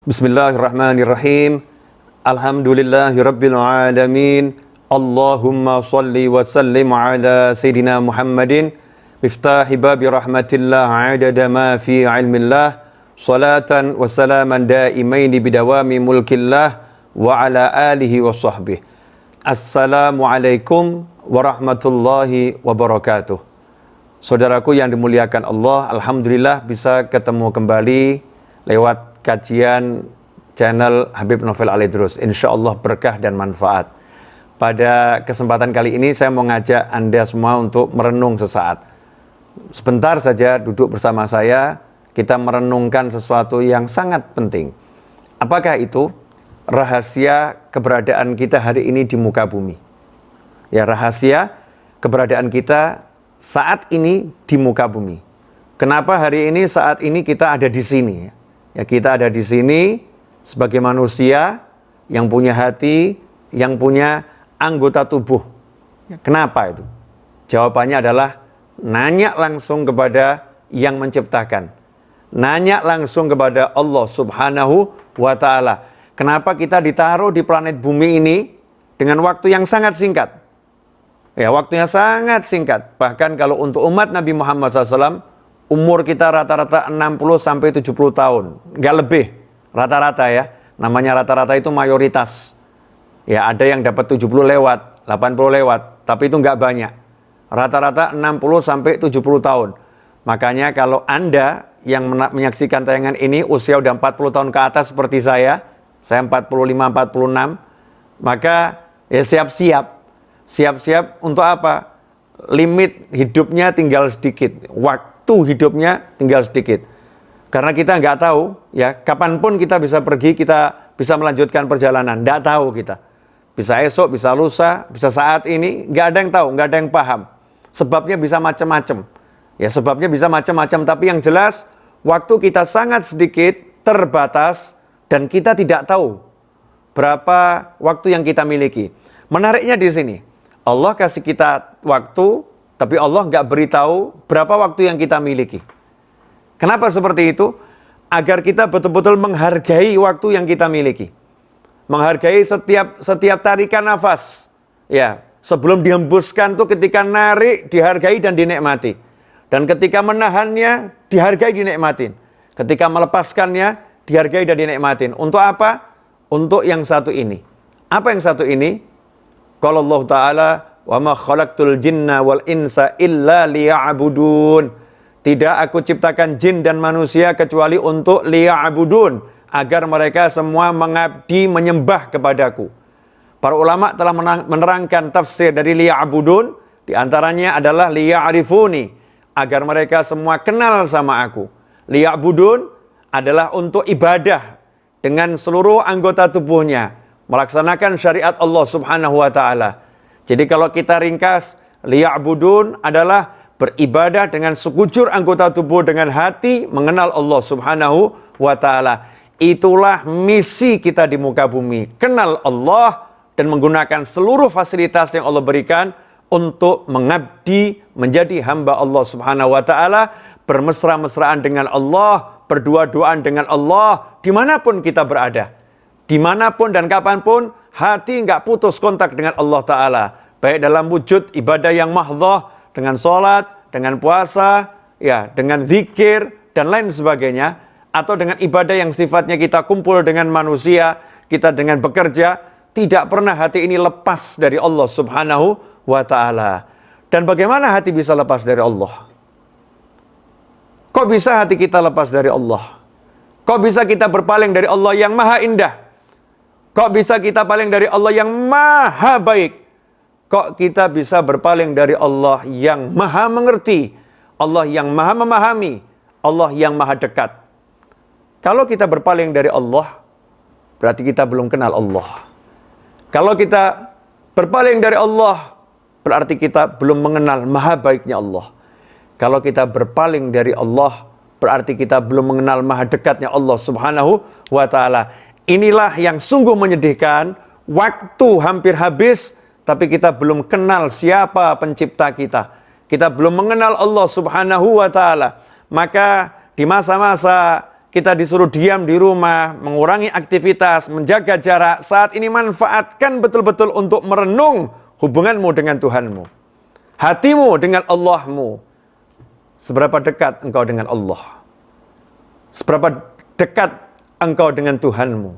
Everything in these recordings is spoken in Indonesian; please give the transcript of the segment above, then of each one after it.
Bismillahirrahmanirrahim. Alhamdulillahirabbil alamin. Allahumma shalli wa sallim ala sayidina Muhammadin miftahi babi rahmatillah adada ma fi ilmillah salatan wa salaman daimaini bidawami mulkillah wa ala alihi wa sahbihi. Assalamualaikum warahmatullahi wabarakatuh. Saudaraku yang dimuliakan Allah, alhamdulillah bisa ketemu kembali lewat kajian channel Habib Novel Al-Idrus. Insya Allah berkah dan manfaat. Pada kesempatan kali ini saya mau ngajak Anda semua untuk merenung sesaat. Sebentar saja duduk bersama saya, kita merenungkan sesuatu yang sangat penting. Apakah itu? Rahasia keberadaan kita hari ini di muka bumi. Ya, rahasia keberadaan kita saat ini di muka bumi. Kenapa hari ini, saat ini kita ada di sini? Ya, kita ada di sini sebagai manusia yang punya hati, yang punya anggota tubuh. Ya, kenapa itu? Jawabannya adalah nanya langsung kepada yang menciptakan. Nanya langsung kepada Allah Subhanahu wa Ta'ala. Kenapa kita ditaruh di planet bumi ini dengan waktu yang sangat singkat? Ya, waktunya sangat singkat. Bahkan kalau untuk umat Nabi Muhammad SAW, umur kita rata-rata 60-70 tahun. Nggak lebih, rata-rata ya. Namanya rata-rata itu mayoritas. Ya, ada yang dapat 70 lewat, 80 lewat. Tapi itu nggak banyak. Rata-rata 60-70 tahun. Makanya kalau Anda yang menyaksikan tayangan ini, usia udah 40 tahun ke atas seperti saya 45-46, maka ya siap-siap. Siap-siap untuk apa? Limit hidupnya tinggal sedikit. Waktu hidupnya tinggal sedikit. Karena kita nggak tahu, ya, kapanpun kita bisa pergi, kita bisa melanjutkan perjalanan. Nggak tahu kita. Bisa esok, bisa lusa, bisa saat ini, nggak ada yang tahu, nggak ada yang paham. Sebabnya bisa macam-macam. Ya, sebabnya bisa macam-macam. Tapi yang jelas, waktu kita sangat sedikit, terbatas, dan kita tidak tahu berapa waktu yang kita miliki. Menariknya di sini, Allah kasih kita waktu, tapi Allah nggak beritahu berapa waktu yang kita miliki. Kenapa seperti itu? Agar kita betul-betul menghargai waktu yang kita miliki. Menghargai setiap tarikan nafas. Ya, sebelum dihembuskan tuh ketika narik, dihargai dan dinikmati. Dan ketika menahannya, dihargai, dinikmatin. Ketika melepaskannya, dihargai dan dinikmatin. Untuk apa? Untuk yang satu ini. Apa yang satu ini? Qala Allah Ta'ala, wa ma khalaqtul jinna wal insa illa liya'budun. Tidak aku ciptakan jin dan manusia kecuali untuk liya'budun, agar mereka semua mengabdi, menyembah kepadaku. Para ulama telah menerangkan tafsir dari liya'budun, di antaranya adalah liya'rifuni, agar mereka semua kenal sama aku. Liya'budun adalah untuk ibadah dengan seluruh anggota tubuhnya, melaksanakan syariat Allah Subhanahu wa Ta'ala. Jadi kalau kita ringkas, liya'budun adalah beribadah dengan sekujur anggota tubuh, dengan hati mengenal Allah Subhanahu wa Ta'ala. Itulah misi kita di muka bumi, kenal Allah dan menggunakan seluruh fasilitas yang Allah berikan untuk mengabdi, menjadi hamba Allah Subhanahu wa Ta'ala, bermesra-mesraan dengan Allah, berdua-duaan dengan Allah, dimanapun kita berada. Dimanapun dan kapanpun, hati nggak putus kontak dengan Allah Ta'ala. Baik dalam wujud ibadah yang mahdhah, dengan sholat, dengan puasa, ya, dengan zikir, dan lain sebagainya. Atau dengan ibadah yang sifatnya kita kumpul dengan manusia, kita dengan bekerja, tidak pernah hati ini lepas dari Allah Subhanahu wa Ta'ala. Dan bagaimana hati bisa lepas dari Allah? Kok bisa hati kita lepas dari Allah? Kok bisa kita berpaling dari Allah yang maha indah? Kok bisa kita paling dari Allah yang maha baik? Kok kita bisa berpaling dari Allah yang maha mengerti? Allah yang maha memahami? Allah yang maha dekat? Kalau kita berpaling dari Allah, berarti kita belum kenal Allah. Kalau kita berpaling dari Allah, berarti kita belum mengenal maha baiknya Allah. Kalau kita berpaling dari Allah, berarti kita belum mengenal maha dekatnya Allah Subhanahu wa Ta'ala. Inilah yang sungguh menyedihkan. Waktu hampir habis, tapi kita belum kenal siapa pencipta kita. Kita belum mengenal Allah Subhanahu wa Ta'ala. Maka di masa-masa kita disuruh diam di rumah, mengurangi aktivitas, menjaga jarak, saat ini manfaatkan betul-betul untuk merenung hubunganmu dengan Tuhanmu. Hatimu dengan Allahmu. Seberapa dekat engkau dengan Allah? Seberapa dekat engkau dengan Tuhanmu?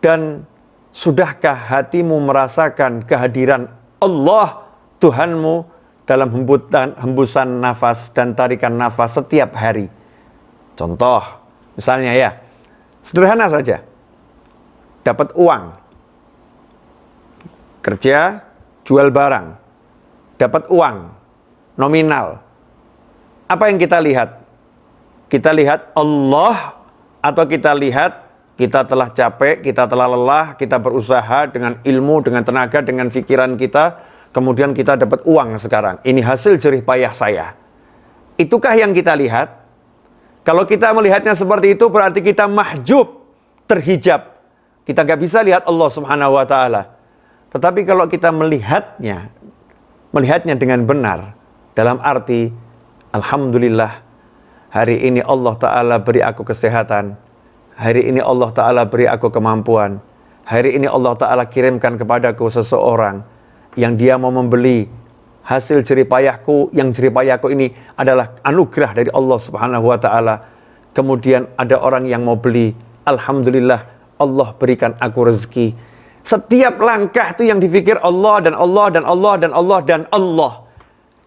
Dan sudahkah hatimu merasakan kehadiran Allah Tuhanmu dalam hembusan nafas dan tarikan nafas setiap hari? Contoh, misalnya ya, sederhana saja. Dapat uang, kerja, jual barang, dapat uang, nominal. Apa yang kita lihat? Kita lihat Allah atau kita lihat kita telah capek, kita telah lelah, kita berusaha dengan ilmu, dengan tenaga, dengan pikiran kita, kemudian kita dapat uang sekarang. Ini hasil jerih payah saya. Itukah yang kita lihat? Kalau kita melihatnya seperti itu, berarti kita mahjub, terhijab. Kita nggak bisa lihat Allah Subhanahu wa Ta'ala. Tetapi kalau kita melihatnya dengan benar, dalam arti, alhamdulillah, hari ini Allah Ta'ala beri aku kesehatan. Hari ini Allah Ta'ala beri aku kemampuan. Hari ini Allah Ta'ala kirimkan kepadaku seseorang yang dia mau membeli hasil jerih payahku, yang jerih payahku ini adalah anugerah dari Allah Subhanahu wa Ta'ala. Kemudian ada orang yang mau beli, alhamdulillah Allah berikan aku rezeki. Setiap langkah itu yang dipikir Allah dan Allah dan Allah dan Allah dan Allah.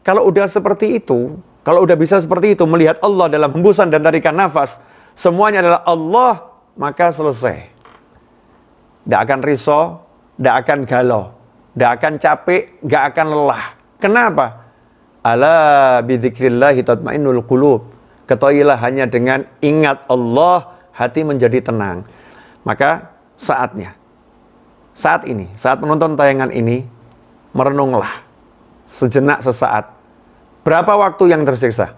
Kalau udah seperti itu, kalau udah bisa seperti itu, melihat Allah dalam hembusan dan tarikan nafas, semuanya adalah Allah, maka selesai. Tidak akan risau, tidak akan galau, tidak akan capek, tidak akan lelah. Kenapa? Ala bidzikrillahi tatmainnul qulub. Ketahuilah hanya dengan ingat Allah, hati menjadi tenang. Maka saatnya, saat ini, saat menonton tayangan ini, merenunglah sejenak sesaat. Berapa waktu yang tersiksa?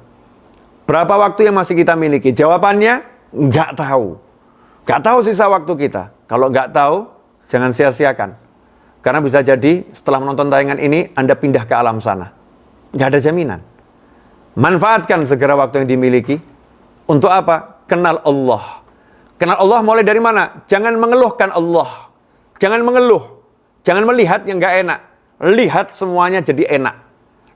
Berapa waktu yang masih kita miliki? Jawabannya, nggak tahu. Nggak tahu sisa waktu kita. Kalau nggak tahu, jangan sia-siakan. Karena bisa jadi setelah menonton tayangan ini, Anda pindah ke alam sana. Nggak ada jaminan. Manfaatkan segera waktu yang dimiliki. Untuk apa? Kenal Allah. Kenal Allah mulai dari mana? Jangan mengeluhkan Allah. Jangan mengeluh. Jangan melihat yang nggak enak. Lihat semuanya jadi enak.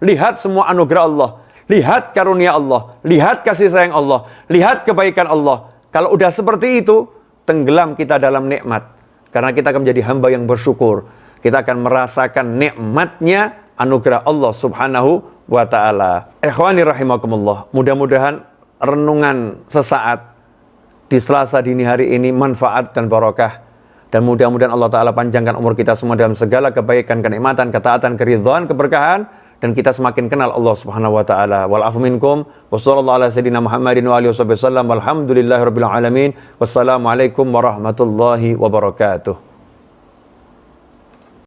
Lihat semua anugerah Allah. Lihat karunia Allah. Lihat kasih sayang Allah. Lihat kebaikan Allah. Kalau udah seperti itu, tenggelam kita dalam nikmat. Karena kita akan menjadi hamba yang bersyukur. Kita akan merasakan nikmatnya anugerah Allah Subhanahu wa Ta'ala. Ikhwani rahimakumullah. Mudah-mudahan renungan sesaat di Selasa dini hari ini manfaat dan barokah. Dan mudah-mudahan Allah Ta'ala panjangkan umur kita semua dalam segala kebaikan, kenikmatan, ketaatan, keridhaan, keberkahan. Dan kita semakin kenal Allah Subhanahu wa Ta'ala. Wal afu minkum. Wassallallahu ala sayyidina Muhammadin wa alihi wasallam. Walhamdulillahi rabbil alamin. Wassalamualaikum warahmatullahi wabarakatuh.